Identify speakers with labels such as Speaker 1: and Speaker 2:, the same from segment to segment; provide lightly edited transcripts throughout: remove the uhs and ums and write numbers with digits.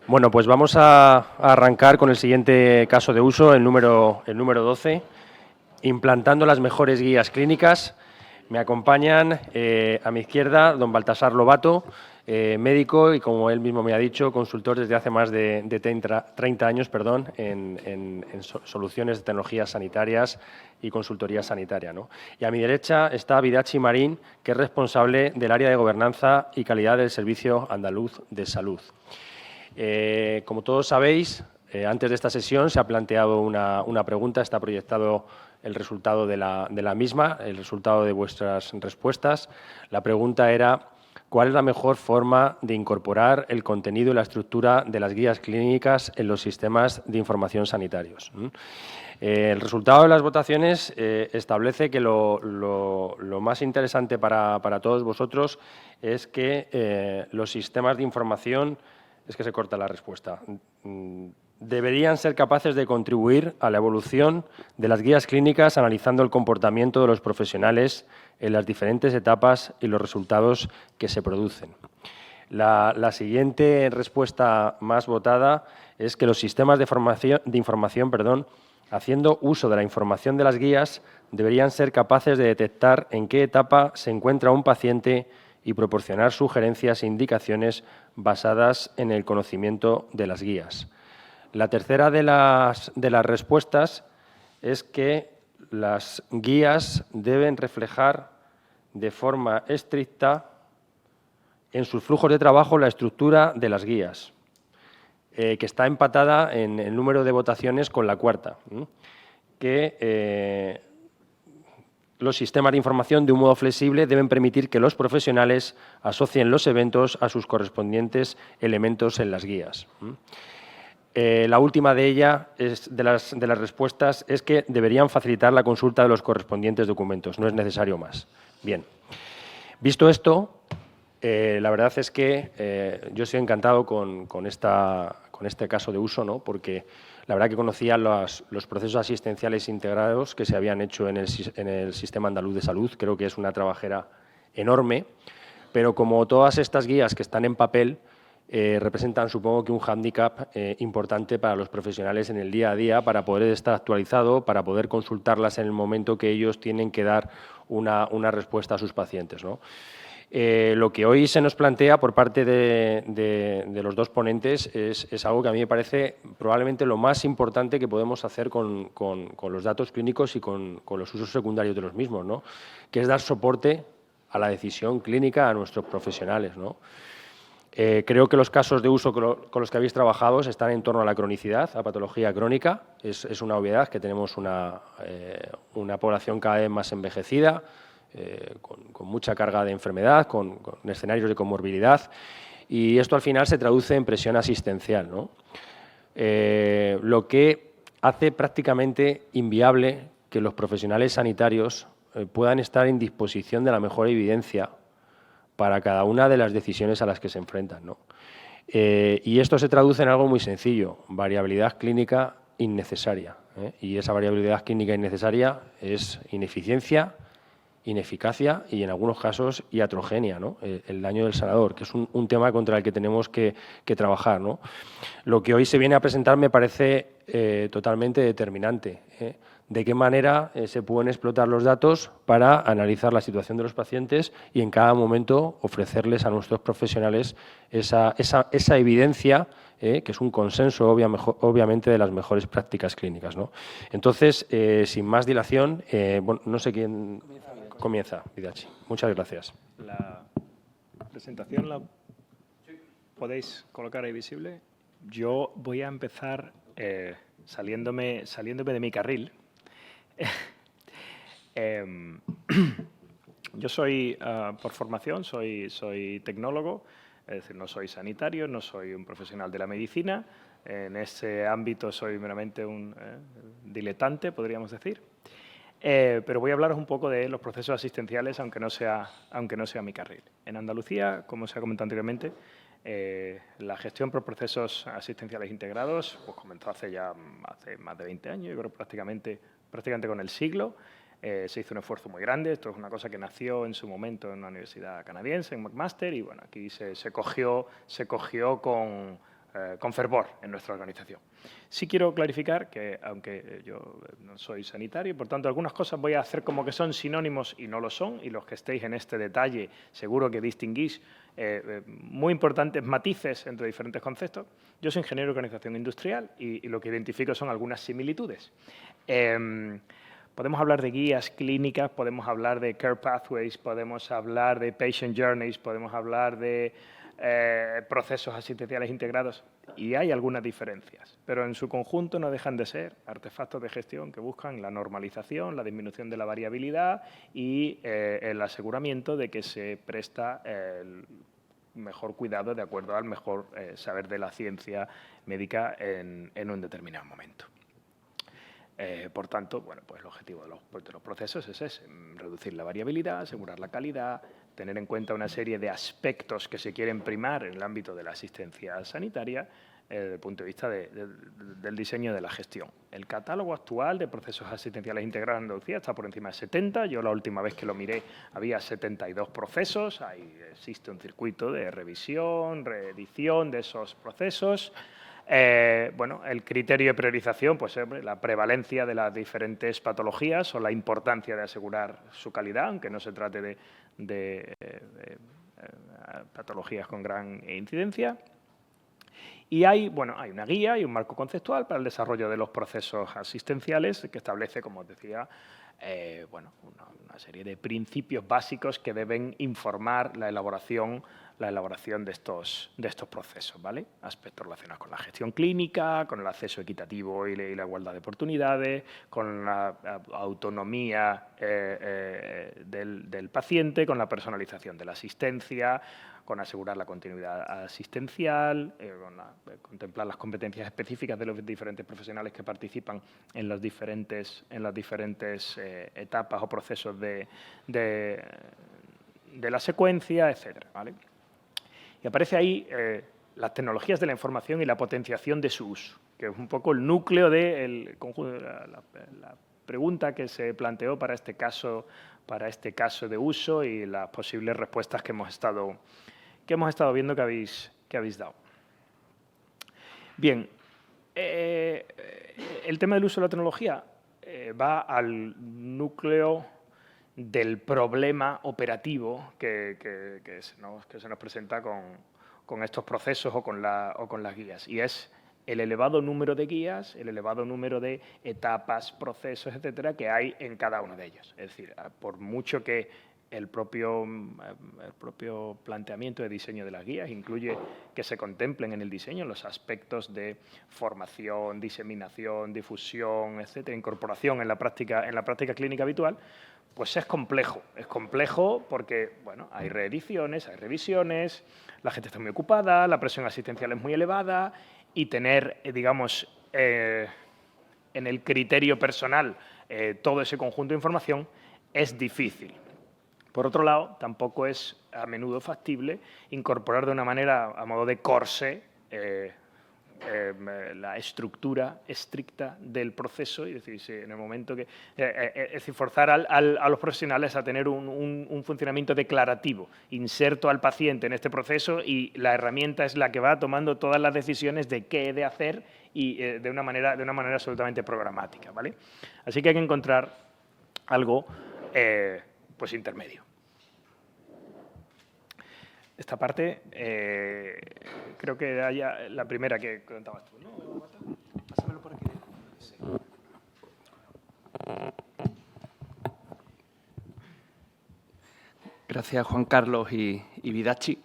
Speaker 1: Bueno, pues vamos a arrancar con el siguiente caso de uso, el número 12, implantando las mejores guías clínicas. Me acompañan a mi izquierda don Baltasar Lobato, médico y, como él mismo me ha dicho, consultor desde hace más de 30 años en soluciones de tecnologías sanitarias y consultoría sanitaria, ¿no? Y a mi derecha está Vidachi Marín, que es responsable del área de gobernanza y calidad del Servicio Andaluz de Salud. Como todos sabéis, antes de esta sesión se ha planteado una pregunta, está proyectado el resultado de la misma, el resultado de vuestras respuestas. La pregunta era: ¿cuál es la mejor forma de incorporar el contenido y la estructura de las guías clínicas en los sistemas de información sanitarios? El resultado de las votaciones establece que lo más interesante para todos vosotros es que los sistemas de información, es que se corta la respuesta, deberían ser capaces de contribuir a la evolución de las guías clínicas analizando el comportamiento de los profesionales en las diferentes etapas y los resultados que se producen. La siguiente respuesta más votada es que los sistemas de información, haciendo uso de la información de las guías, deberían ser capaces de detectar en qué etapa se encuentra un paciente y proporcionar sugerencias e indicaciones basadas en el conocimiento de las guías. La tercera de las respuestas es que las guías deben reflejar de forma estricta en sus flujos de trabajo la estructura de las guías, que está empatada en el número de votaciones con la cuarta, que los sistemas de información, de un modo flexible, deben permitir que los profesionales asocien los eventos a sus correspondientes elementos en las guías. La última de ellas, de las respuestas, es que deberían facilitar la consulta de los correspondientes documentos. No es necesario más. Bien. Visto esto, la verdad es que yo estoy encantado con este caso de uso, ¿no? Porque la verdad que conocía los procesos asistenciales integrados que se habían hecho en el Sistema Andaluz de Salud. Creo que es una trabajera enorme, pero como todas estas guías que están en papel, representan, supongo, que un hándicap importante para los profesionales en el día a día, para poder estar actualizado, para poder consultarlas en el momento que ellos tienen que dar una respuesta a sus pacientes, ¿no? Lo que hoy se nos plantea por parte de los dos ponentes es algo que a mí me parece probablemente lo más importante que podemos hacer con los datos clínicos y con los usos secundarios de los mismos, ¿no? Que es dar soporte a la decisión clínica a nuestros profesionales, ¿no? Creo que los casos de uso con los que habéis trabajado están en torno a la cronicidad, a patología crónica. Es una obviedad que tenemos una población cada vez más envejecida, con mucha carga de enfermedad, con escenarios de comorbilidad, y esto al final se traduce en presión asistencial, ¿no? Lo que hace prácticamente inviable que los profesionales sanitarios puedan estar en disposición de la mejor evidencia para cada una de las decisiones a las que se enfrentan, ¿no? Y esto se traduce en algo muy sencillo: variabilidad clínica innecesaria, ¿eh? Y esa variabilidad clínica innecesaria es ineficiencia, ineficacia y, en algunos casos, iatrogenia, ¿no? El daño del sanador, que es un tema contra el que tenemos que trabajar, ¿no? Lo que hoy se viene a presentar me parece totalmente determinante, ¿eh? De qué manera se pueden explotar los datos para analizar la situación de los pacientes y en cada momento ofrecerles a nuestros profesionales esa evidencia, que es un consenso obviamente de las mejores prácticas clínicas, ¿no? Entonces, sin más dilación, bueno, no sé quién comienza. Vidachi. Muchas gracias.
Speaker 2: La presentación la podéis colocar ahí visible. Yo voy a empezar saliéndome de mi carril. Yo soy, por formación, soy tecnólogo, es decir, no soy sanitario, no soy un profesional de la medicina. En ese ámbito soy meramente un diletante, podríamos decir. Pero voy a hablaros un poco de los procesos asistenciales, aunque no sea mi carril. En Andalucía, como se ha comentado anteriormente, la gestión por procesos asistenciales integrados pues comenzó hace más de 20 años, yo creo prácticamente con el siglo. Se hizo un esfuerzo muy grande. Esto es una cosa que nació en su momento en una universidad canadiense, en McMaster, y bueno, aquí se cogió con con fervor en nuestra organización. Sí quiero clarificar que, aunque yo no soy sanitario, por tanto, algunas cosas voy a hacer como que son sinónimos y no lo son, y los que estéis en este detalle seguro que distinguís muy importantes matices entre diferentes conceptos. Yo soy ingeniero de organización industrial y lo que identifico son algunas similitudes. Podemos hablar de guías clínicas, podemos hablar de care pathways, podemos hablar de patient journeys, podemos hablar de procesos asistenciales integrados, y hay algunas diferencias, pero en su conjunto no dejan de ser artefactos de gestión que buscan la normalización, la disminución de la variabilidad y el aseguramiento de que se presta el mejor cuidado de acuerdo al mejor saber de la ciencia médica en un determinado momento. Por tanto, bueno, pues el objetivo de los procesos es ese, reducir la variabilidad, asegurar la calidad, tener en cuenta una serie de aspectos que se quieren primar en el ámbito de la asistencia sanitaria desde el punto de vista del diseño de la gestión. El catálogo actual de procesos asistenciales integrados en Andalucía está por encima de 70. Yo la última vez que lo miré había 72 procesos. Ahí existe un circuito de revisión, reedición de esos procesos. Bueno, el criterio de priorización, pues la prevalencia de las diferentes patologías o la importancia de asegurar su calidad, aunque no se trate de patologías con gran incidencia. Y hay una guía y un marco conceptual para el desarrollo de los procesos asistenciales que establece, como os decía, una serie de principios básicos que deben informar la elaboración de estos procesos, ¿vale? Aspectos relacionados con la gestión clínica, con el acceso equitativo y la igualdad de oportunidades, con la autonomía del paciente, con la personalización de la asistencia, con asegurar la continuidad asistencial, contemplar las competencias específicas de los diferentes profesionales que participan en las diferentes etapas o procesos de la secuencia, etcétera, ¿vale? Y aparece ahí las tecnologías de la información y la potenciación de su uso, que es un poco el núcleo del conjunto de la pregunta que se planteó para este caso de uso y las posibles respuestas que hemos estado viendo que habéis dado. Bien, el tema del uso de la tecnología va al núcleo del problema operativo que se nos presenta con estos procesos o con las guías, y es el elevado número de guías, el elevado número de etapas, procesos, etcétera, que hay en cada uno de ellos. Es decir, por mucho que el propio planteamiento de diseño de las guías incluye que se contemplen en el diseño los aspectos de formación, diseminación, difusión, etcétera, incorporación en la práctica clínica habitual, pues es complejo. Es complejo porque, bueno, hay reediciones, hay revisiones, la gente está muy ocupada, la presión asistencial es muy elevada y tener, digamos, en el criterio personal todo ese conjunto de información es difícil. Por otro lado, tampoco es a menudo factible incorporar de una manera, a modo de corsé, la estructura estricta del proceso, y decir, si en el momento que es decir, forzar a los profesionales a tener un funcionamiento declarativo, inserto al paciente en este proceso y la herramienta es la que va tomando todas las decisiones de qué he de hacer y de una manera absolutamente programática, ¿vale? Así que hay que encontrar algo pues intermedio. Esta parte, creo que era la primera que contabas tú, ¿no? Pásamelo por aquí. Sí.
Speaker 3: Gracias, Juan Carlos y Vidachi.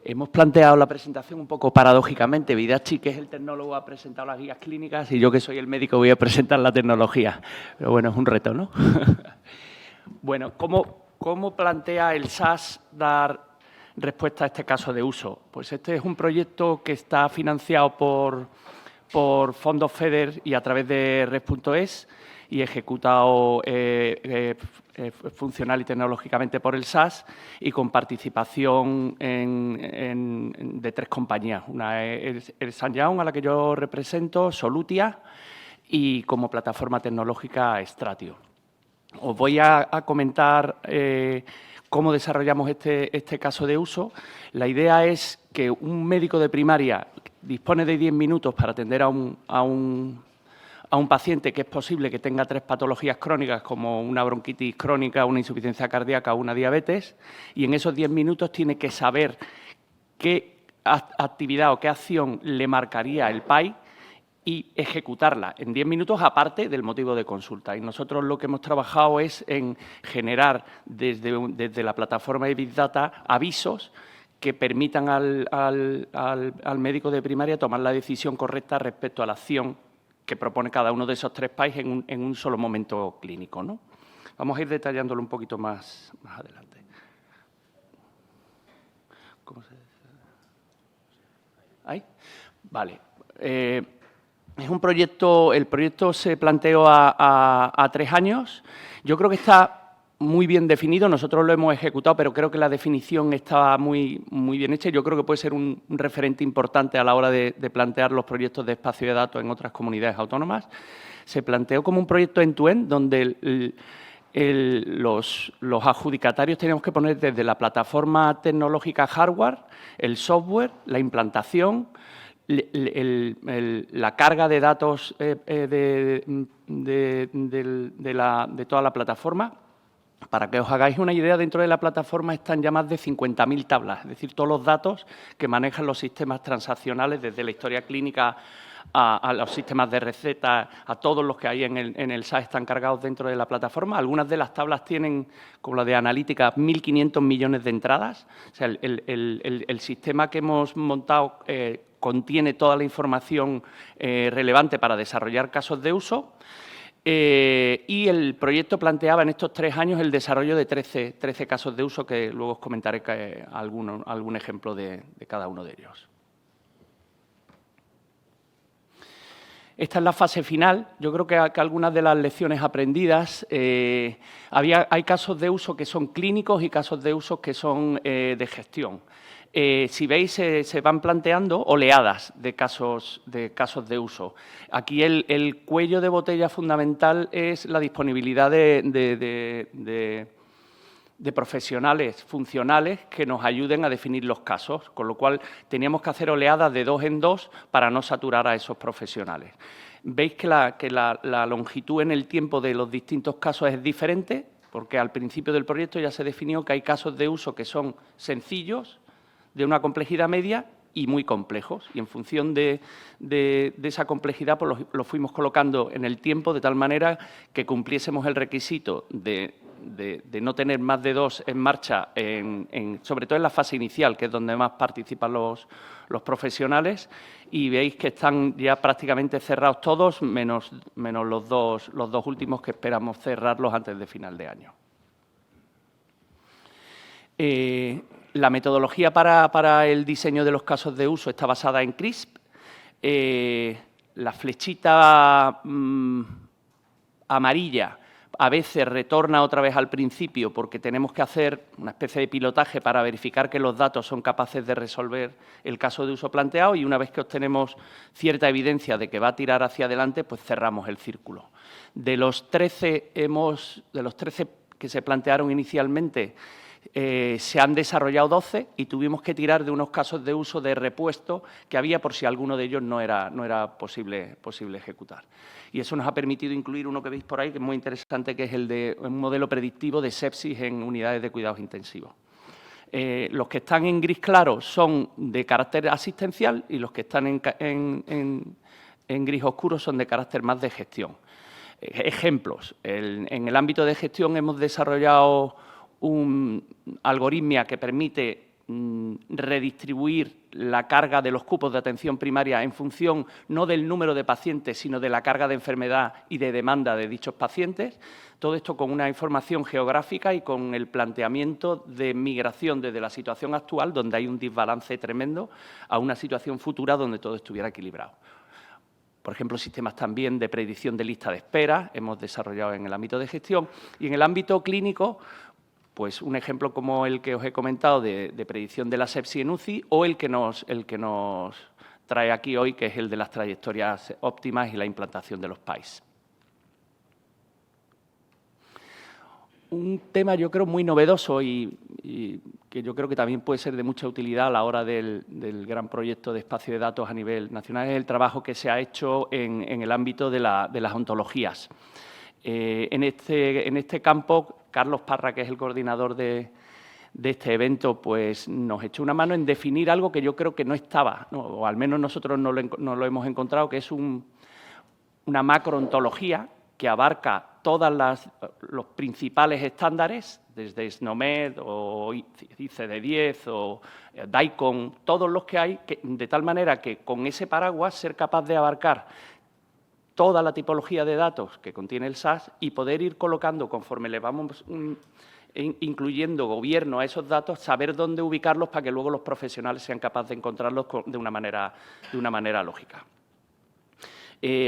Speaker 3: Hemos planteado la presentación un poco paradójicamente. Vidachi, que es el tecnólogo, ha presentado las guías clínicas y yo, que soy el médico, voy a presentar la tecnología. Pero bueno, es un reto, ¿no? Bueno, ¿cómo plantea el SAS dar respuesta a este caso de uso? Pues este es un proyecto que está financiado por fondos FEDER y a través de Red.es y ejecutado funcional y tecnológicamente por el SAS y con participación de 3 compañías. Una es el Sanyang, a la que yo represento, Solutia, y como plataforma tecnológica Stratio. Os voy a comentar cómo desarrollamos este caso de uso. La idea es que un médico de primaria dispone de 10 minutos para atender a un paciente que es posible que tenga 3 patologías crónicas, como una bronquitis crónica, una insuficiencia cardíaca o una diabetes, y en esos 10 minutos tiene que saber qué actividad o qué acción le marcaría el PAI y ejecutarla en 10 minutos, aparte del motivo de consulta. Y nosotros lo que hemos trabajado es en generar desde la plataforma de Big Data avisos que permitan al médico de primaria tomar la decisión correcta respecto a la acción que propone cada uno de esos 3 PAIs en un solo momento clínico, ¿no? Vamos a ir detallándolo un poquito más adelante. ¿Cómo se dice? ¿Ahí? Vale. Es un proyecto, el proyecto se planteó a 3 años. Yo creo que está muy bien definido, nosotros lo hemos ejecutado, pero creo que la definición está muy bien hecha y yo creo que puede ser un referente importante a la hora de plantear los proyectos de espacio de datos en otras comunidades autónomas. Se planteó como un proyecto end-to-end donde los adjudicatarios teníamos que poner desde la plataforma tecnológica hardware, el software, la implantación, la carga de datos de toda la plataforma. Para que os hagáis una idea, dentro de la plataforma están ya más de 50.000 tablas, es decir, todos los datos que manejan los sistemas transaccionales, desde la historia clínica a los sistemas de receta, a todos los que hay en el SAS están cargados dentro de la plataforma. Algunas de las tablas tienen, como la de analítica, 1.500 millones de entradas. O sea, el sistema que hemos montado contiene toda la información relevante para desarrollar casos de uso. Y el proyecto planteaba en estos 3 años el desarrollo de 13 casos de uso, que luego os comentaré algún ejemplo de cada uno de ellos. Esta es la fase final. Yo creo que algunas de las lecciones aprendidas, hay casos de uso que son clínicos y casos de uso que son de gestión. Si veis, se van planteando oleadas de casos de uso. Aquí el cuello de botella fundamental es la disponibilidad de profesionales funcionales que nos ayuden a definir los casos, con lo cual teníamos que hacer oleadas de 2 en 2 para no saturar a esos profesionales. Veis que la longitud en el tiempo de los distintos casos es diferente, porque al principio del proyecto ya se definió que hay casos de uso que son sencillos, de una complejidad media y muy complejos. Y en función de esa complejidad pues lo fuimos colocando en el tiempo de tal manera que cumpliésemos el requisito de no tener más de 2 en marcha, sobre todo en la fase inicial, que es donde más participan los profesionales, y veis que están ya prácticamente cerrados todos, menos los dos últimos que esperamos cerrarlos antes de final de año. La metodología para el diseño de los casos de uso está basada en CRISP. La flechita amarilla a veces retorna otra vez al principio porque tenemos que hacer una especie de pilotaje para verificar que los datos son capaces de resolver el caso de uso planteado, y una vez que obtenemos cierta evidencia de que va a tirar hacia adelante, pues cerramos el círculo. De los 13 que se plantearon inicialmente, se han desarrollado 12 y tuvimos que tirar de unos casos de uso de repuesto que había por si alguno de ellos no era posible ejecutar. Y eso nos ha permitido incluir uno que veis por ahí, que es muy interesante, que es el de un modelo predictivo de sepsis en unidades de cuidados intensivos. Los que están en gris claro son de carácter asistencial y los que están en gris oscuro son de carácter más de gestión. Ejemplos. En el ámbito de gestión hemos desarrollado un algoritmia que permite redistribuir la carga de los cupos de atención primaria en función no del número de pacientes, sino de la carga de enfermedad y de demanda de dichos pacientes. Todo esto con una información geográfica y con el planteamiento de migración desde la situación actual, donde hay un desbalance tremendo, a una situación futura donde todo estuviera equilibrado. Por ejemplo, sistemas también de predicción de lista de espera hemos desarrollado en el ámbito de gestión. Y en el ámbito clínico, pues un ejemplo como el que os he comentado de predicción de la sepsis en UCI, o el que nos trae aquí hoy, que es el de las trayectorias óptimas y la implantación de los PAIs. Un tema, yo creo, muy novedoso y que yo creo que también puede ser de mucha utilidad a la hora del gran proyecto de espacio de datos a nivel nacional, es el trabajo que se ha hecho en el ámbito de las ontologías. En este campo, Carlos Parra, que es el coordinador de este evento, pues nos echó una mano en definir algo que yo creo que no estaba, ¿no? O al menos nosotros no lo hemos encontrado, que es una macroontología que abarca todos los principales estándares, desde SNOMED o ICD-10 o DICOM, todos los que hay, de tal manera que con ese paraguas ser capaz de abarcar toda la tipología de datos que contiene el SAS y poder ir colocando, conforme le vamos incluyendo gobierno a esos datos, saber dónde ubicarlos para que luego los profesionales sean capaces de encontrarlos de una manera lógica.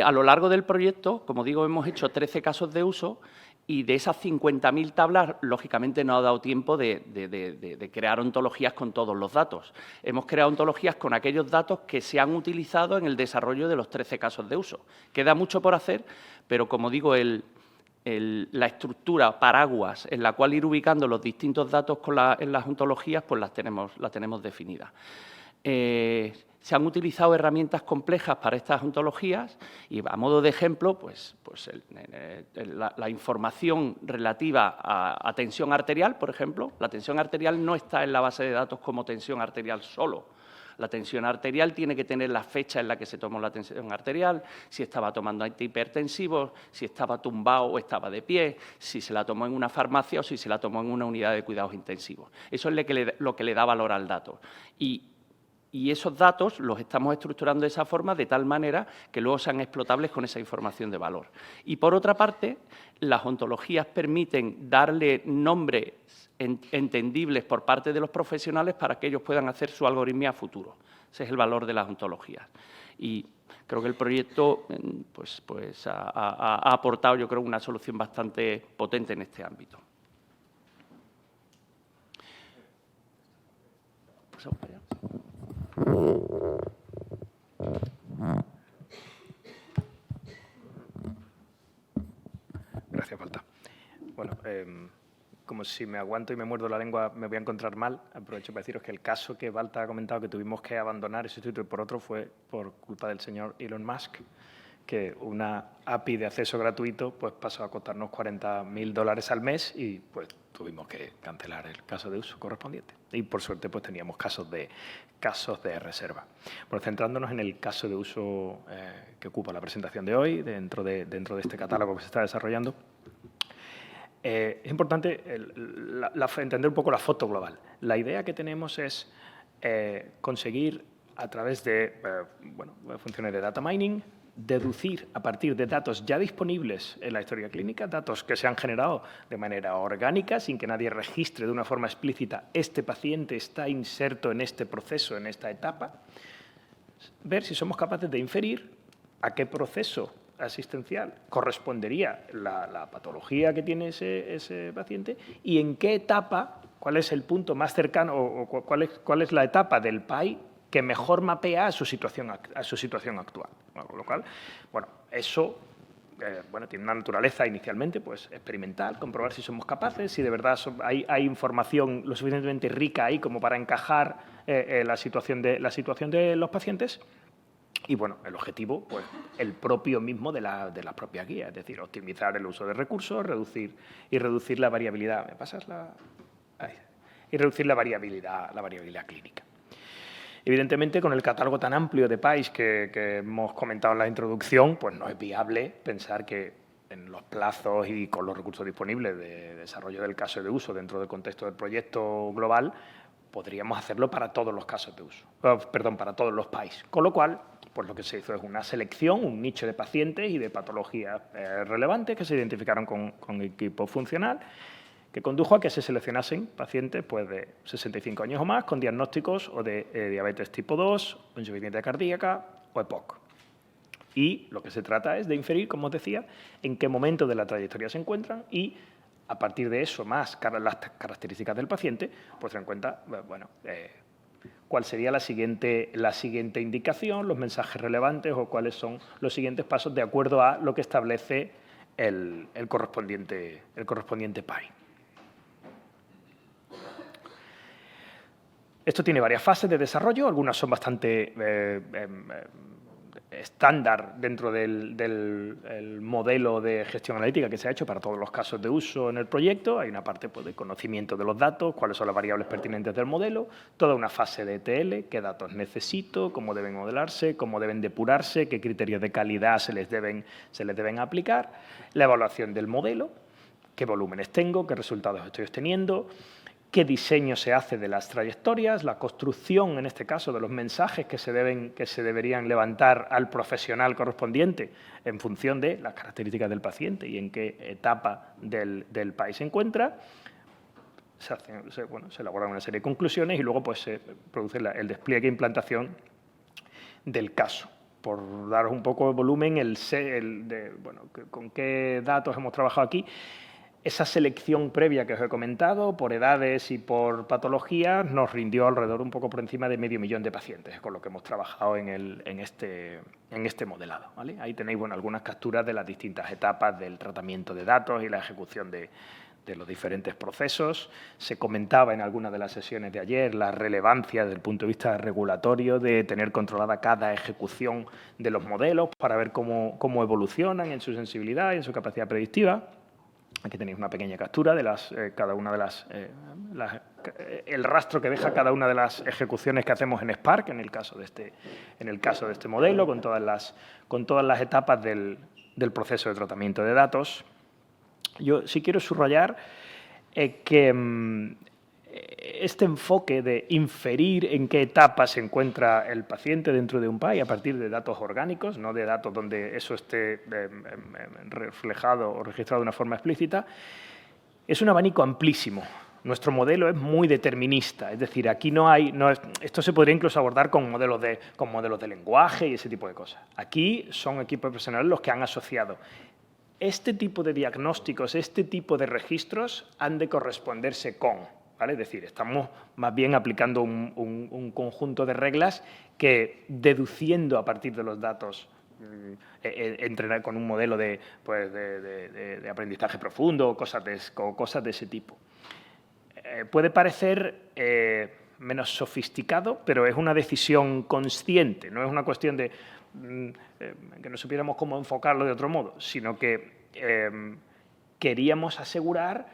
Speaker 3: A lo largo del proyecto, como digo, hemos hecho 13 casos de uso y de esas 50.000 tablas, lógicamente no ha dado tiempo de crear ontologías con todos los datos. Hemos creado ontologías con aquellos datos que se han utilizado en el desarrollo de los 13 casos de uso. Queda mucho por hacer, pero como digo, la estructura paraguas en la cual ir ubicando los distintos datos en las ontologías, pues las tenemos definidas. Se han utilizado herramientas complejas para estas ontologías y, a modo de ejemplo, pues la información relativa a tensión arterial, por ejemplo. La tensión arterial no está en la base de datos como tensión arterial solo. La tensión arterial tiene que tener la fecha en la que se tomó la tensión arterial, si estaba tomando antihipertensivos, si estaba tumbado o estaba de pie, si se la tomó en una farmacia o si se la tomó en una unidad de cuidados intensivos. Eso es lo que le da valor al dato. Y esos datos los estamos estructurando de esa forma, de tal manera que luego sean explotables con esa información de valor. Y, por otra parte, las ontologías permiten darle nombres entendibles por parte de los profesionales para que ellos puedan hacer su algoritmia a futuro. Ese es el valor de las ontologías. Y creo que el proyecto pues ha aportado, yo creo, una solución bastante potente en este ámbito. Pasamos para allá.
Speaker 2: Gracias, Balta. Bueno, como si me aguanto y me muerdo la lengua me voy a encontrar mal, aprovecho para deciros que el caso que Balta ha comentado que tuvimos que abandonar ese instituto y por otro fue por culpa del señor Elon Musk, que una API de acceso gratuito pues pasó a costarnos $40.000 al mes y pues tuvimos que cancelar el caso de uso correspondiente. Y por suerte pues teníamos casos de reserva. Bueno, centrándonos en el caso de uso que ocupa la presentación de hoy, dentro de este catálogo que se está desarrollando, es importante entender un poco la foto global. La idea que tenemos es conseguir, a través de funciones de data mining, deducir a partir de datos ya disponibles en la historia clínica, datos que se han generado de manera orgánica, sin que nadie registre de una forma explícita este paciente está inserto en este proceso, en esta etapa, ver si somos capaces de inferir a qué proceso asistencial correspondería la patología que tiene ese paciente y en qué etapa, cuál es el punto más cercano o cuál es la etapa del PAI que mejor mapea a su situación actual. Bueno, con lo cual, bueno, eso tiene una naturaleza inicialmente pues experimental, comprobar si somos capaces, si de verdad hay información lo suficientemente rica ahí como para encajar la situación de los pacientes. Y, bueno, el objetivo, pues, el propio mismo de la propia guía, es decir, optimizar el uso de recursos, reducir la variabilidad. ¿Me pasas la...? Ahí. Y reducir la variabilidad clínica. Evidentemente, con el catálogo tan amplio de PAIs que hemos comentado en la introducción, pues no es viable pensar que en los plazos y con los recursos disponibles de desarrollo del caso de uso dentro del contexto del proyecto global, podríamos hacerlo para todos los casos de uso, para todos los PAIs. Con lo cual, pues lo que se hizo es una selección, un nicho de pacientes y de patologías relevantes que se identificaron con equipo funcional, que condujo a que se seleccionasen pacientes pues, de 65 años o más con diagnósticos o de diabetes tipo 2, o insuficiencia cardíaca o EPOC. Y lo que se trata es de inferir, como os decía, en qué momento de la trayectoria se encuentran y, a partir de eso, más las características del paciente, pues se dan cuenta, cuál sería la siguiente indicación, los mensajes relevantes o cuáles son los siguientes pasos de acuerdo a lo que establece el correspondiente PAI. Esto tiene varias fases de desarrollo, algunas son bastante estándar dentro del modelo de gestión analítica que se ha hecho para todos los casos de uso en el proyecto. Hay una parte pues, de conocimiento de los datos, cuáles son las variables pertinentes del modelo, toda una fase de ETL, qué datos necesito, cómo deben modelarse, cómo deben depurarse, qué criterios de calidad se les deben aplicar, la evaluación del modelo, qué volúmenes tengo, qué resultados estoy obteniendo, qué diseño se hace de las trayectorias, la construcción, en este caso, de los mensajes que se deberían levantar al profesional correspondiente en función de las características del paciente y en qué etapa del país se encuentra. Se elaboran una serie de conclusiones y luego pues, se produce el despliegue e implantación del caso. Por daros un poco de volumen, con qué datos hemos trabajado aquí. Esa selección previa que os he comentado, por edades y por patologías, nos rindió alrededor un poco por encima de 500.000 de pacientes, con lo que hemos trabajado en este modelado, ¿vale? Ahí tenéis algunas capturas de las distintas etapas del tratamiento de datos y la ejecución de los diferentes procesos. Se comentaba en algunas de las sesiones de ayer la relevancia desde el punto de vista regulatorio de tener controlada cada ejecución de los modelos para ver cómo evolucionan en su sensibilidad y en su capacidad predictiva. Aquí tenéis una pequeña captura de el rastro que deja cada una de las ejecuciones que hacemos en Spark, en el caso de este modelo, con todas las etapas del proceso de tratamiento de datos. Yo sí quiero subrayar que este enfoque de inferir en qué etapa se encuentra el paciente dentro de un PAI a partir de datos orgánicos, no de datos donde eso esté reflejado o registrado de una forma explícita, es un abanico amplísimo. Nuestro modelo es muy determinista, es decir, aquí esto se podría incluso abordar con modelos de lenguaje y ese tipo de cosas. Aquí son equipos profesionales los que han asociado este tipo de diagnósticos, este tipo de registros han de corresponderse con, ¿vale? Es decir, estamos más bien aplicando un conjunto de reglas que, deduciendo a partir de los datos, entrenar con un modelo de aprendizaje profundo o cosas de ese tipo. Puede parecer menos sofisticado, pero es una decisión consciente, no es una cuestión de que no supiéramos cómo enfocarlo de otro modo, sino que queríamos asegurar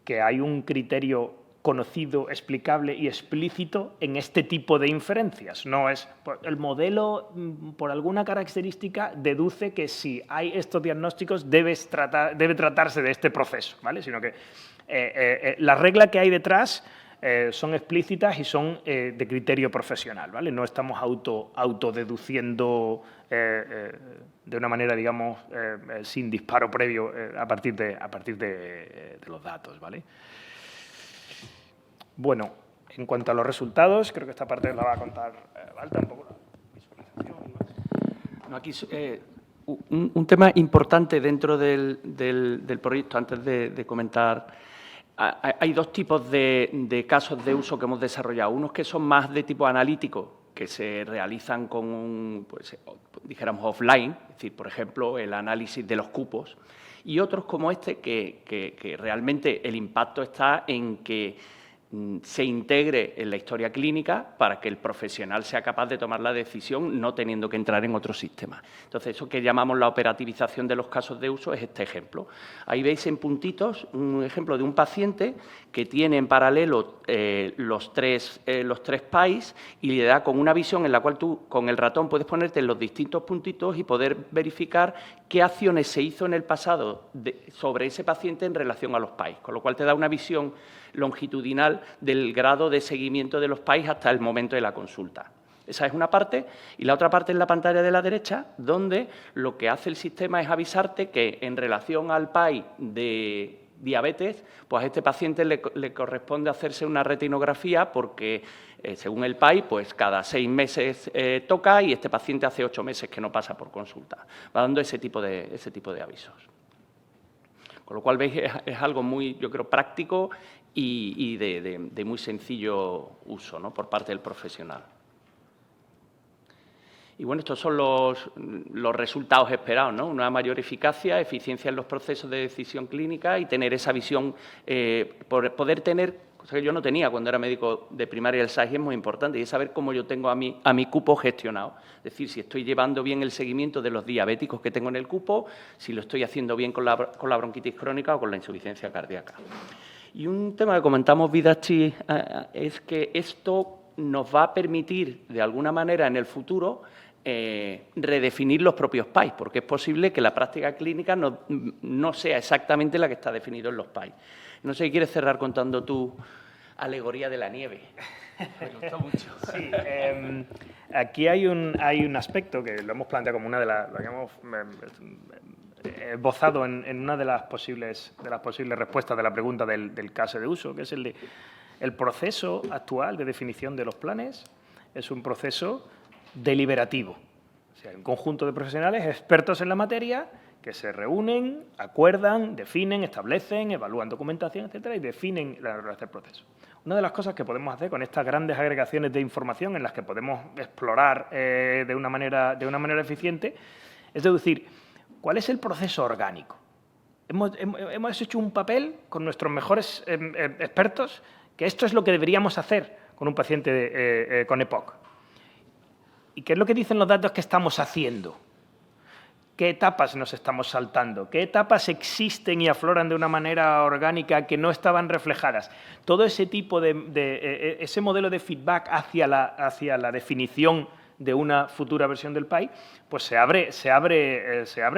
Speaker 2: que hay un criterio conocido, explicable y explícito en este tipo de inferencias. No es el modelo, por alguna característica, deduce que si hay estos diagnósticos debe tratarse de este proceso, ¿vale? Sino que la regla que hay detrás son explícitas y son de criterio profesional, ¿vale? No estamos autodeduciendo de una manera, digamos, sin disparo previo a partir de los datos, ¿vale? Bueno, en cuanto a los resultados, creo que esta parte la va a contar Walter, un poco la visualización.
Speaker 3: No, aquí un tema importante dentro del proyecto, antes de comentar, hay dos tipos de casos de uso que hemos desarrollado. Unos que son más de tipo analítico, que se realizan con dijéramos, offline, es decir, por ejemplo, el análisis de los cupos, y otros como este que realmente el impacto está en que se integre en la historia clínica para que el profesional sea capaz de tomar la decisión no teniendo que entrar en otro sistema. Entonces, eso que llamamos la operativización de los casos de uso es este ejemplo. Ahí veis en puntitos un ejemplo de un paciente que tiene en paralelo los tres PAIs y le da con una visión en la cual tú con el ratón puedes ponerte en los distintos puntitos y poder verificar qué acciones se hizo en el pasado sobre ese paciente en relación a los PAIs, con lo cual te da una visión longitudinal del grado de seguimiento de los PAIs hasta el momento de la consulta. Esa es una parte, y la otra parte es la pantalla de la derecha, donde lo que hace el sistema es avisarte que en relación al PAI de diabetes, pues a este paciente le corresponde hacerse una retinografía porque, según el PAI, pues cada 6 meses toca y este paciente hace 8 meses que no pasa por consulta. Va dando ese tipo de avisos. Con lo cual, veis, es algo muy, yo creo, práctico y de muy sencillo uso, ¿no?, por parte del profesional. Y bueno, estos son los resultados esperados, ¿no? Una mayor eficacia, eficiencia en los procesos de decisión clínica y tener esa visión, poder tener cosa que yo no tenía cuando era médico de primaria. El SAIS es muy importante y es saber cómo yo tengo a mi cupo gestionado. Es decir, si estoy llevando bien el seguimiento de los diabéticos que tengo en el cupo, si lo estoy haciendo bien con la bronquitis crónica o con la insuficiencia cardíaca. Y un tema que comentamos, Vidachi, es que esto nos va a permitir, de alguna manera, en el futuro, redefinir los propios PAIs, porque es posible que la práctica clínica no sea exactamente la que está definido en los PAIs. No sé si quieres cerrar contando tu alegoría de la nieve. Me gustó mucho.
Speaker 2: Sí, aquí hay un aspecto que lo hemos planteado como una de las, lo habíamos esbozado en una de las posibles respuestas de la pregunta del caso de uso, que es el proceso actual de definición de los planes es un proceso deliberativo. O sea, un conjunto de profesionales expertos en la materia que se reúnen, acuerdan, definen, establecen, evalúan documentación, etcétera, y definen la naturaleza del proceso. Una de las cosas que podemos hacer con estas grandes agregaciones de información en las que podemos explorar de una manera eficiente es deducir cuál es el proceso orgánico. Hemos hecho un papel con nuestros mejores expertos que esto es lo que deberíamos hacer con un paciente con EPOC. ¿Y qué es lo que dicen los datos que estamos haciendo? ¿Qué etapas nos estamos saltando? ¿Qué etapas existen y afloran de una manera orgánica que no estaban reflejadas? Todo ese tipo ese modelo de feedback hacia la definición de una futura versión del PAI, pues se abre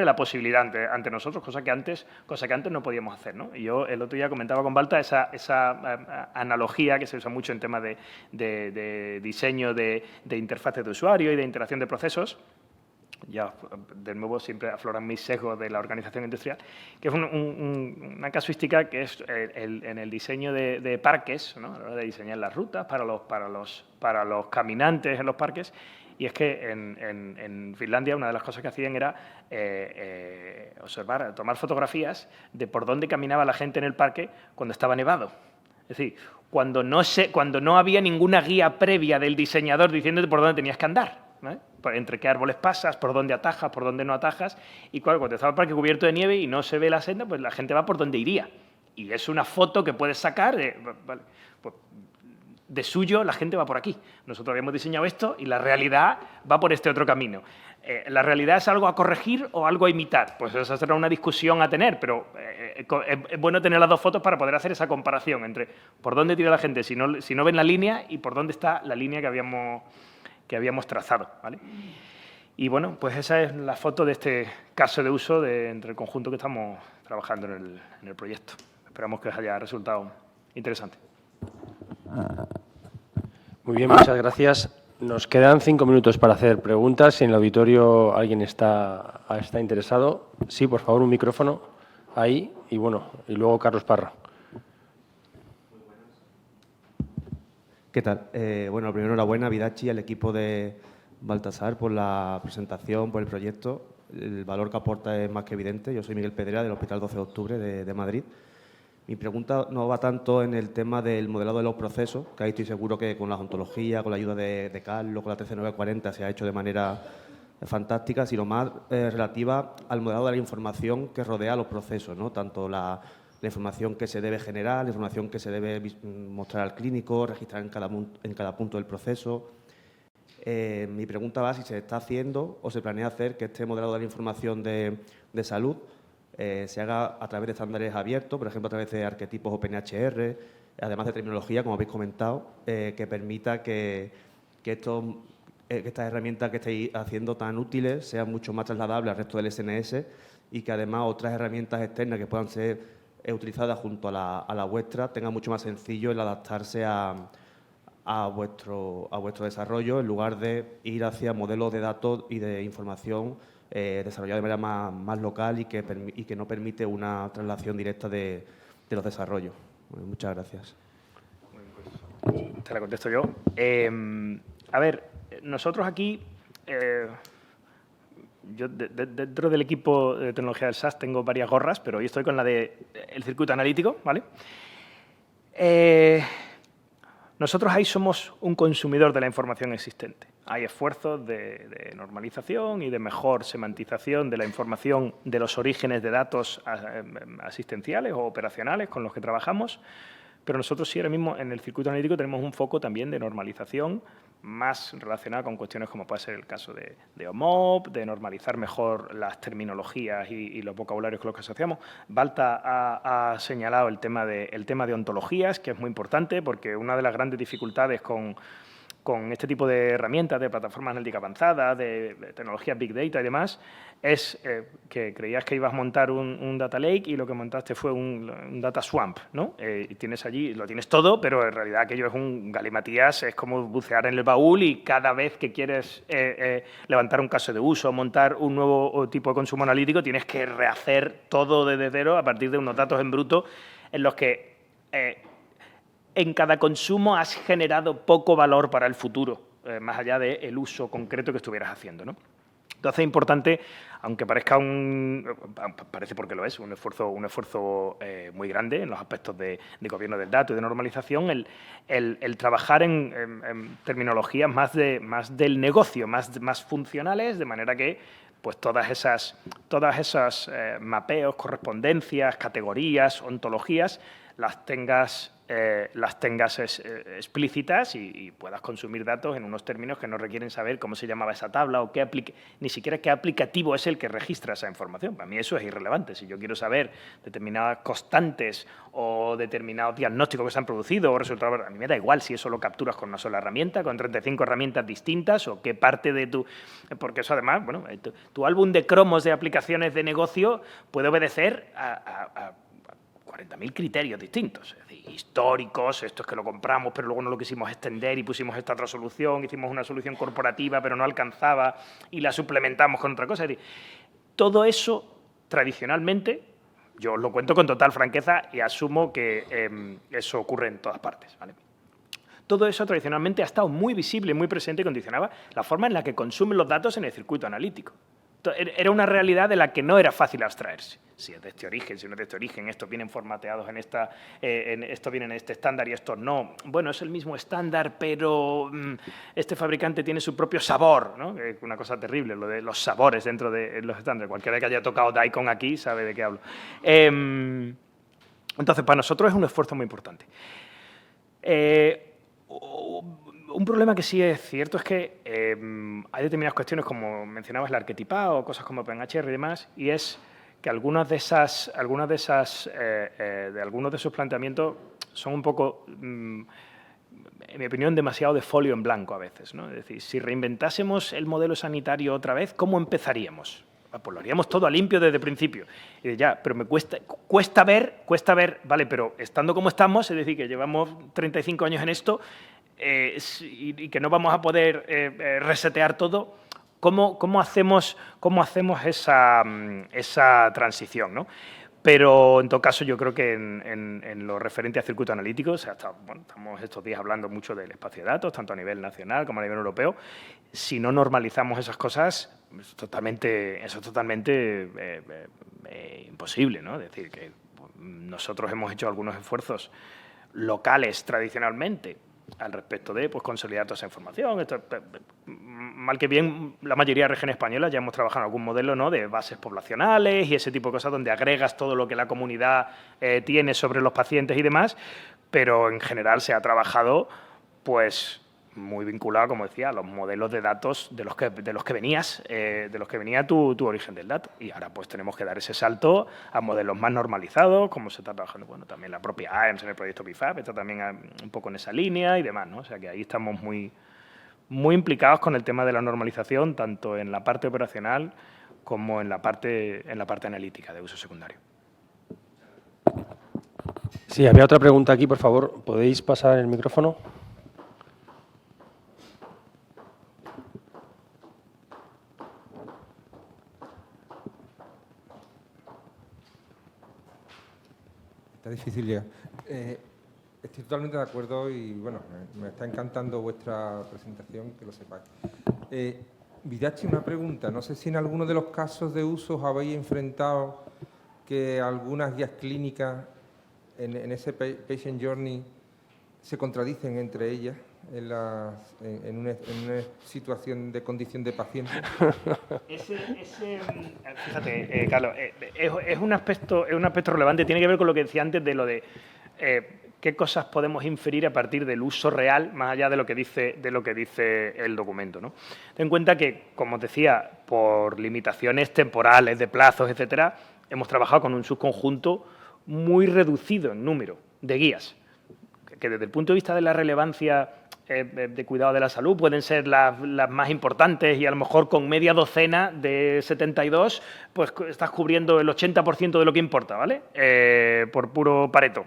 Speaker 2: la posibilidad ante nosotros, cosa que antes no podíamos hacer, ¿no? Y yo el otro día comentaba con Balta esa analogía que se usa mucho en temas de diseño de interfaces de usuario y de interacción de procesos. Ya, de nuevo, siempre afloran mis sesgos de la organización industrial, que es una casuística que es en el diseño de parques, ¿no? A la hora de diseñar las rutas para los caminantes en los parques. Y es que en Finlandia una de las cosas que hacían era observar, tomar fotografías de por dónde caminaba la gente en el parque cuando estaba nevado. Es decir, cuando no había ninguna guía previa del diseñador diciéndote por dónde tenías que andar, ¿vale? Entre qué árboles pasas, por dónde atajas, por dónde no atajas. Y cuando estaba el parque cubierto de nieve y no se ve la senda, pues la gente va por donde iría. Y es una foto que puedes sacar vale, pues, de suyo, la gente va por aquí. Nosotros habíamos diseñado esto y la realidad va por este otro camino. ¿La realidad es algo a corregir o algo a imitar? Pues esa será una discusión a tener, pero es bueno tener las dos fotos para poder hacer esa comparación entre por dónde tira la gente si no ven la línea y por dónde está la línea que habíamos trazado, ¿vale? Y bueno, pues esa es la foto de este caso de uso entre el conjunto que estamos trabajando en el proyecto. Esperamos que os haya resultado interesante.
Speaker 1: Muy bien, muchas gracias. Nos quedan 5 minutos para hacer preguntas. Si en el auditorio alguien está interesado. Sí, por favor, un micrófono ahí. Y bueno, y luego Carlos Parra.
Speaker 4: ¿Qué tal? Bueno, primero enhorabuena a Vidachi y al equipo de Baltasar por la presentación, por el proyecto. El valor que aporta es más que evidente. Yo soy Miguel Pedrera, del Hospital 12 de Octubre de Madrid. Mi pregunta no va tanto en el tema del modelado de los procesos, que ahí estoy seguro que con la ontología, con la ayuda de Carlos, con la 13940 se ha hecho de manera fantástica, sino más relativa al modelado de la información que rodea los procesos, ¿no? Tanto la información que se debe generar, la información que se debe mostrar al clínico, registrar en cada punto del proceso. Mi pregunta va si se está haciendo o se planea hacer que este modelado de la información de salud se haga a través de estándares abiertos, por ejemplo, a través de arquetipos OpenHR, además de terminología, como habéis comentado, que permita que estas herramientas que estáis haciendo tan útiles sean mucho más trasladables al resto del SNS y que además otras herramientas externas que puedan ser utilizadas junto a la vuestra tengan mucho más sencillo el adaptarse a vuestro desarrollo en lugar de ir hacia modelos de datos y de información desarrollado de manera más local y que no permite una traslación directa de los desarrollos. Bueno, muchas gracias.
Speaker 2: Te la contesto yo. A ver, nosotros aquí, yo dentro del equipo de tecnología del SAS tengo varias gorras, pero hoy estoy con la del circuito analítico, ¿vale? Nosotros ahí somos un consumidor de la información existente. Hay esfuerzos de normalización y de mejor semantización de la información de los orígenes de datos asistenciales o operacionales con los que trabajamos, pero nosotros sí ahora mismo en el circuito analítico tenemos un foco también de normalización más relacionado con cuestiones como puede ser el caso de OMOP, de normalizar mejor las terminologías y los vocabularios con los que asociamos. Balta ha señalado el tema de ontologías, que es muy importante porque una de las grandes dificultades con este tipo de herramientas, de plataformas analíticas avanzadas, de tecnologías Big Data y demás, es que creías que ibas a montar un data lake y lo que montaste fue un data swamp, ¿no? Y tienes allí, lo tienes todo, pero en realidad aquello es un galimatías, es como bucear en el baúl y cada vez que quieres levantar un caso de uso, montar un nuevo tipo de consumo analítico, tienes que rehacer todo desde cero a partir de unos datos en bruto en los que en cada consumo has generado poco valor para el futuro, más allá del uso concreto que estuvieras haciendo, ¿no? Entonces es importante, aunque parezca parece porque lo es, un esfuerzo muy grande en los aspectos de gobierno del dato y de normalización, el trabajar en terminologías más del negocio, más funcionales, de manera que pues todas esas mapeos, correspondencias, categorías, ontologías, las tengas explícitas y puedas consumir datos en unos términos que no requieren saber cómo se llamaba esa tabla o ni siquiera qué aplicativo es el que registra esa información. Para mí eso es irrelevante. Si yo quiero saber determinadas constantes o determinados diagnósticos que se han producido o resultados, a mí me da igual si eso lo capturas con una sola herramienta, con 35 herramientas distintas o qué parte de tu... Porque eso además, bueno, tu álbum de cromos de aplicaciones de negocio puede obedecer a 40.000 criterios distintos, es decir, históricos, esto es que lo compramos, pero luego no lo quisimos extender y pusimos esta otra solución, hicimos una solución corporativa, pero no alcanzaba y la suplementamos con otra cosa. Es decir, todo eso, tradicionalmente, yo os lo cuento con total franqueza y asumo que eso ocurre en todas partes, ¿vale? Todo eso, tradicionalmente, ha estado muy visible, muy presente y condicionaba la forma en la que consumen los datos en el circuito analítico. Era una realidad de la que no era fácil abstraerse. Si es de este origen, si no es de este origen, estos vienen formateados estos vienen en este estándar y estos no. Bueno, es el mismo estándar, pero este fabricante tiene su propio sabor, ¿no? Una cosa terrible, lo de los sabores dentro de los estándares. Cualquiera que haya tocado Daikon aquí sabe de qué hablo. Entonces, para nosotros es un esfuerzo muy importante. Un problema que sí es cierto es que hay determinadas cuestiones, como mencionabas, el arquetipado, o cosas como OpenHR y demás, y es que algunos de esos planteamientos son un poco, en mi opinión, demasiado de folio en blanco a veces, ¿no? Es decir, si reinventásemos el modelo sanitario otra vez, ¿cómo empezaríamos? Pues lo haríamos todo a limpio desde el principio. Y ya, pero me cuesta ver, vale, pero estando como estamos, es decir, que llevamos 35 años en esto, y que no vamos a poder resetear todo, ¿cómo hacemos esa transición, ¿no? Pero, en todo caso, yo creo que en lo referente a circuitos analíticos, estamos estos días hablando mucho del espacio de datos, tanto a nivel nacional como a nivel europeo. Si no normalizamos esas cosas, es totalmente imposible, ¿no? Es decir, que nosotros hemos hecho algunos esfuerzos locales tradicionalmente al respecto de consolidar toda esa información. Mal que bien, la mayoría de regiones españolas ya hemos trabajado en algún modelo, ¿no?, de bases poblacionales y ese tipo de cosas donde agregas todo lo que la comunidad tiene sobre los pacientes y demás, pero en general se ha trabajado pues muy vinculado, como decía, a los modelos de datos de los que venía tu origen del dato. Y ahora pues tenemos que dar ese salto a modelos más normalizados, como se está trabajando, bueno, también la propia AEMS en el proyecto BIFAP, está también un poco en esa línea y demás, ¿no? O sea que ahí estamos muy implicados con el tema de la normalización, tanto en la parte operacional como en la parte analítica de uso secundario.
Speaker 1: Sí, había otra pregunta aquí, por favor. ¿Podéis pasar el micrófono?
Speaker 5: Está difícil llegar. Estoy totalmente de acuerdo y, bueno, me está encantando vuestra presentación, que lo sepáis. Vidachi, una pregunta. No sé si en alguno de los casos de uso os habéis enfrentado que algunas guías clínicas en ese patient journey se contradicen entre ellas en una situación de condición de paciente.
Speaker 2: Fíjate, Carlos, es un aspecto relevante. Tiene que ver con lo que decía antes de lo de qué cosas podemos inferir a partir del uso real, más allá de lo que dice el documento, ¿no? Ten en cuenta que, como os decía, por limitaciones temporales, de plazos, etcétera, hemos trabajado con un subconjunto muy reducido en número de guías, que desde el punto de vista de la relevancia de cuidado de la salud pueden ser las más importantes y a lo mejor con media docena de 72 pues estás cubriendo el 80% de lo que importa, ¿vale? Por puro Pareto,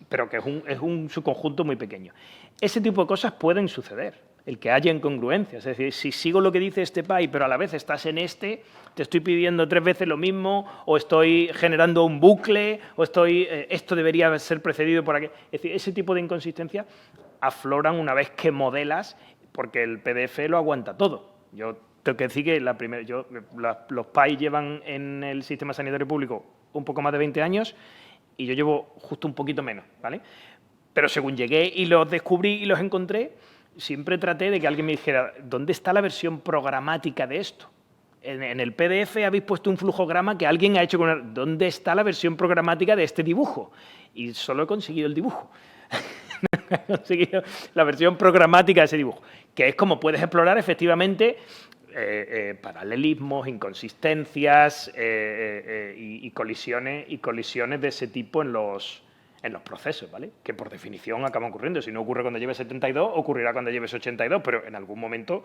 Speaker 2: pero que es un subconjunto muy pequeño. Ese tipo de cosas pueden suceder, el que haya incongruencias, es decir, si sigo lo que dice este PAI, pero a la vez estás en te estoy pidiendo 3 veces lo mismo, o estoy generando un bucle, o esto debería ser precedido por aquí. Es decir, ese tipo de inconsistencias afloran una vez que modelas, porque el PDF lo aguanta todo. Yo tengo que decir que los PAI llevan en el sistema sanitario público un poco más de 20 años y yo llevo justo un poquito menos, ¿vale? Pero según llegué y los descubrí y los encontré, siempre traté de que alguien me dijera, ¿dónde está la versión programática de esto? En el PDF habéis puesto un flujograma que alguien ha hecho con... ¿Dónde está la versión programática de este dibujo? Y solo he conseguido el dibujo. He conseguido la versión programática de ese dibujo, que es como puedes explorar efectivamente paralelismos, inconsistencias y colisiones de ese tipo en los procesos, ¿vale? Que por definición acaban ocurriendo. Si no ocurre cuando lleves 72, ocurrirá cuando lleves 82, pero en algún momento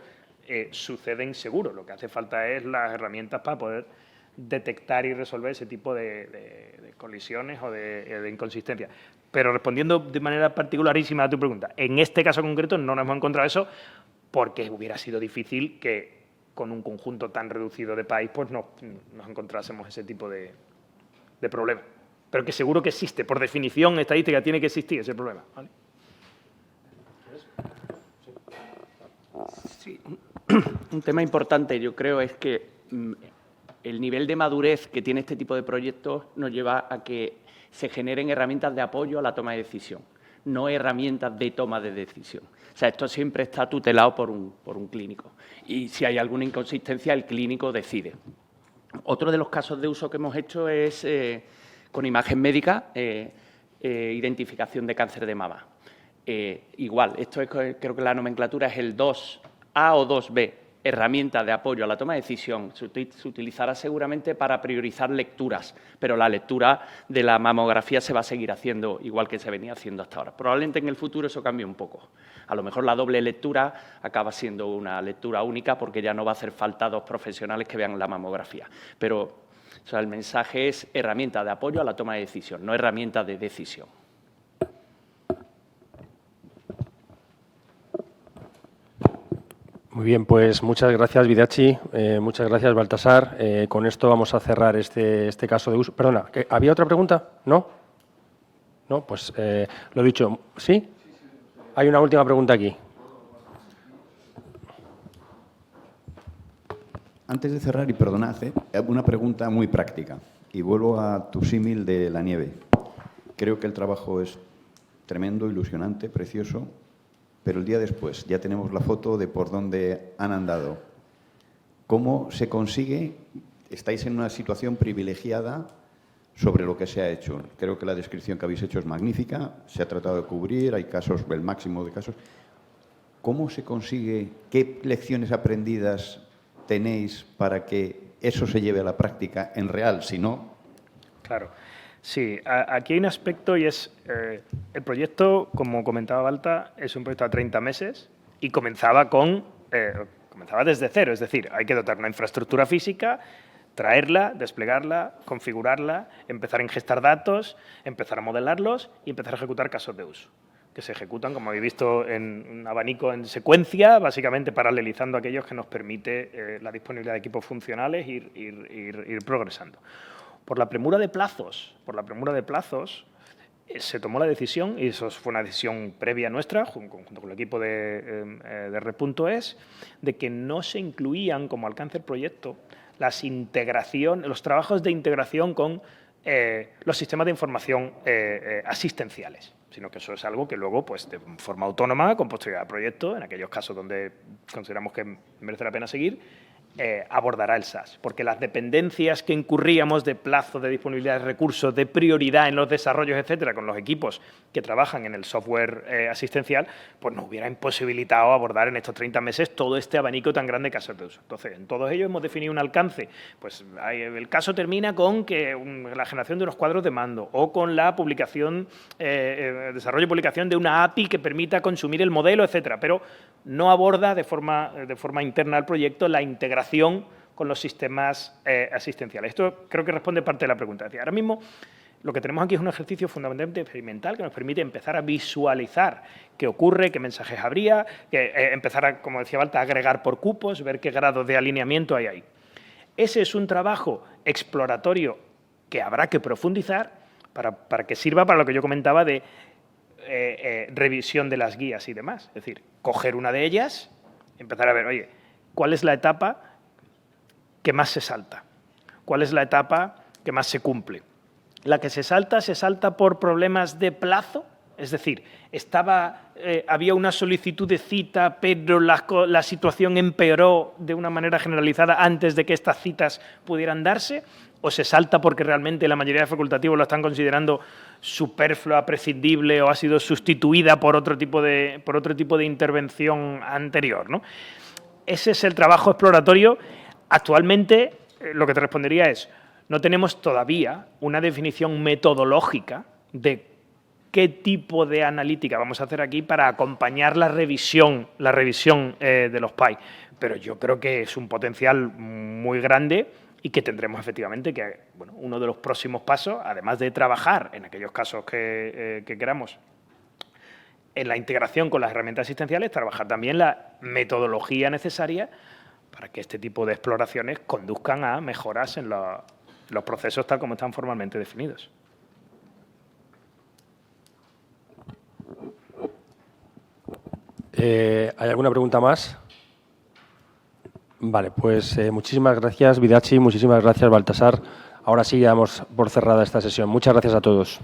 Speaker 2: suceden seguro. Lo que hace falta es las herramientas para poder detectar y resolver ese tipo de colisiones o de inconsistencias. Pero respondiendo de manera particularísima a tu pregunta, en este caso concreto no nos hemos encontrado eso porque hubiera sido difícil que con un conjunto tan reducido de país pues nos encontrásemos ese tipo de problema. Pero que seguro que existe. Por definición estadística tiene que existir ese problema, ¿vale?
Speaker 3: Sí. Un tema importante, yo creo, es que el nivel de madurez que tiene este tipo de proyectos nos lleva a que se generen herramientas de apoyo a la toma de decisión, no herramientas de toma de decisión. O sea, esto siempre está tutelado por un clínico. Y si hay alguna inconsistencia, el clínico decide. Otro de los casos de uso que hemos hecho es con imagen médica, identificación de cáncer de mama. Igual, esto es, creo que la nomenclatura es el 2A o 2B, herramienta de apoyo a la toma de decisión. Se utilizará seguramente para priorizar lecturas, pero la lectura de la mamografía se va a seguir haciendo igual que se venía haciendo hasta ahora. Probablemente en el futuro eso cambie un poco. A lo mejor la doble lectura acaba siendo una lectura única porque ya no va a hacer falta 2 profesionales que vean la mamografía. Pero o sea, el mensaje es herramienta de apoyo a la toma de decisión, no herramienta de decisión.
Speaker 1: Muy bien, pues muchas gracias, Vidachi, muchas gracias, Baltasar. Con esto vamos a cerrar este caso de uso. Perdona, ¿había otra pregunta? ¿No? No, pues lo dicho. ¿Sí? Hay una última pregunta aquí.
Speaker 6: Antes de cerrar, y perdonad, una pregunta muy práctica. Y vuelvo a tu símil de la nieve. Creo que el trabajo es tremendo, ilusionante, precioso. Pero el día después ya tenemos la foto de por dónde han andado. ¿Cómo se consigue? Estáis en una situación privilegiada sobre lo que se ha hecho. Creo que la descripción que habéis hecho es magnífica, se ha tratado de cubrir, hay casos, el máximo de casos. ¿Cómo se consigue? ¿Qué lecciones aprendidas tenéis para que eso se lleve a la práctica en real? Si no...
Speaker 2: Claro. Sí, aquí hay un aspecto y es el proyecto, como comentaba Balta, es un proyecto a 30 meses y comenzaba desde cero, es decir, hay que dotar una infraestructura física, traerla, desplegarla, configurarla, empezar a ingestar datos, empezar a modelarlos y empezar a ejecutar casos de uso, que se ejecutan, como habéis visto, en un abanico en secuencia, básicamente paralelizando aquellos que nos permite la disponibilidad de equipos funcionales ir progresando. Por la premura de plazos, se tomó la decisión, y eso fue una decisión previa nuestra, junto con el equipo de Red.es, de que no se incluían como alcance del proyecto los trabajos de integración con los sistemas de información asistenciales, sino que eso es algo que luego, pues, de forma autónoma, con posterioridad al proyecto, en aquellos casos donde consideramos que merece la pena seguir, abordará el SaaS, porque las dependencias que incurríamos de plazo, de disponibilidad de recursos, de prioridad en los desarrollos, etcétera, con los equipos que trabajan en el software asistencial, pues nos hubiera imposibilitado abordar en estos 30 meses todo este abanico tan grande de casos de uso. Entonces, en todos ellos hemos definido un alcance. Pues el caso termina con que la generación de unos cuadros de mando o con la publicación, desarrollo y publicación de una API que permita consumir el modelo, etcétera, pero no aborda de forma interna al proyecto la integración con los sistemas asistenciales. Esto creo que responde parte de la pregunta. Es decir, ahora mismo lo que tenemos aquí es un ejercicio fundamentalmente experimental que nos permite empezar a visualizar qué ocurre, qué mensajes habría, empezar a, como decía Balta, a agregar por cupos, ver qué grado de alineamiento hay ahí. Ese es un trabajo exploratorio que habrá que profundizar para que sirva para lo que yo comentaba de revisión de las guías y demás. Es decir, coger una de ellas, empezar a ver, oye, ¿cuál es la etapa que más se salta? ¿Cuál es la etapa que más se cumple? La que se salta por problemas de plazo, es decir, había una solicitud de cita, pero la situación empeoró de una manera generalizada antes de que estas citas pudieran darse, o se salta porque realmente la mayoría de facultativos lo están considerando superflua, prescindible o ha sido sustituida por otro tipo de intervención anterior, ¿no? Ese es el trabajo exploratorio. Actualmente, lo que te respondería es, no tenemos todavía una definición metodológica de qué tipo de analítica vamos a hacer aquí para acompañar la revisión de los PAI. Pero yo creo que es un potencial muy grande y que tendremos efectivamente que, bueno, uno de los próximos pasos, además de trabajar en aquellos casos que queramos en la integración con las herramientas asistenciales, trabajar también la metodología necesaria para que este tipo de exploraciones conduzcan a mejoras en los procesos tal como están formalmente definidos.
Speaker 1: ¿Hay alguna pregunta más? Vale, pues muchísimas gracias, Vidachi, muchísimas gracias, Baltasar. Ahora sí, ya damos por cerrada esta sesión. Muchas gracias a todos.